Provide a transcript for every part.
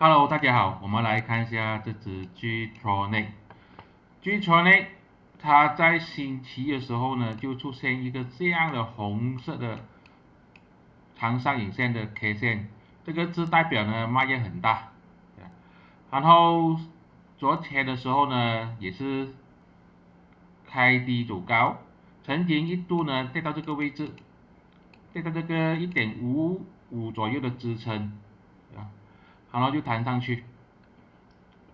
Hello，大家好，我们来看一下这只 Gtronic。Gtronic 它在星期一的时候呢，就出现一个这样的红色的长上影线的 K 线，这个字代表呢卖压很大。然后昨天的时候呢，也是开低走高，曾经一度呢跌到这个位置，跌到这个1.55左右的支撑，然后就弹上去。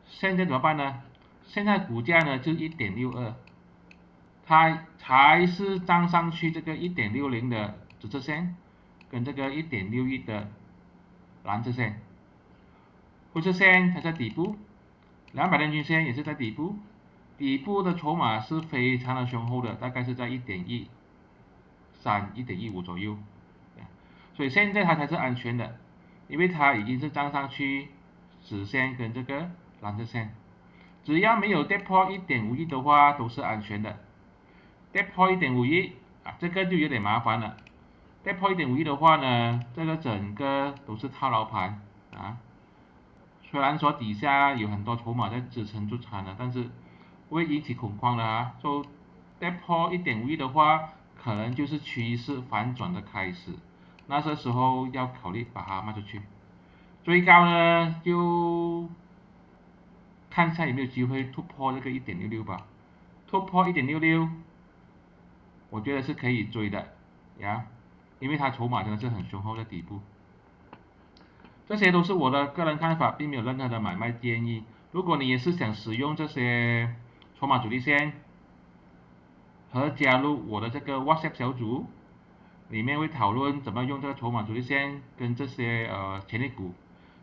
现在怎么办呢？现在股价呢就1.62，它还是站上去这个1.60的紫色线，跟这个1.61的蓝色线，灰色线它在底部，200天均线也是在底部，底部的筹码是非常的雄厚的，大概是在1.13、1.15左右，所以现在它才是安全的，因为它已经是站上去紫线跟这个蓝色线。只要没有跌破1.51的话，都是安全的。跌破1.51这个就有点麻烦了。跌破1.51的话呢，这个整个都是套牢盘啊。虽然说底下有很多筹码在支撑住它呢，但是不会引起恐慌的啊。就跌破1.51的话，可能就是趋势反转的开始，那时候要考虑把它卖出去。最高呢就看一下有没有机会突破这个1.66吧。突破1.66，我觉得是可以追的呀，因为它筹码真的是很雄厚的底部。这些都是我的个人看法，并没有任何的买卖建议。如果你也是想使用这些筹码主力线和加入我的这个 WhatsApp 小组，里面会讨论怎么用这个筹码主力线跟这些潜力股。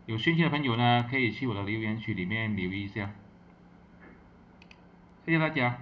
有兴趣的朋友呢，可以去我的留言区里面留意一下。谢谢大家。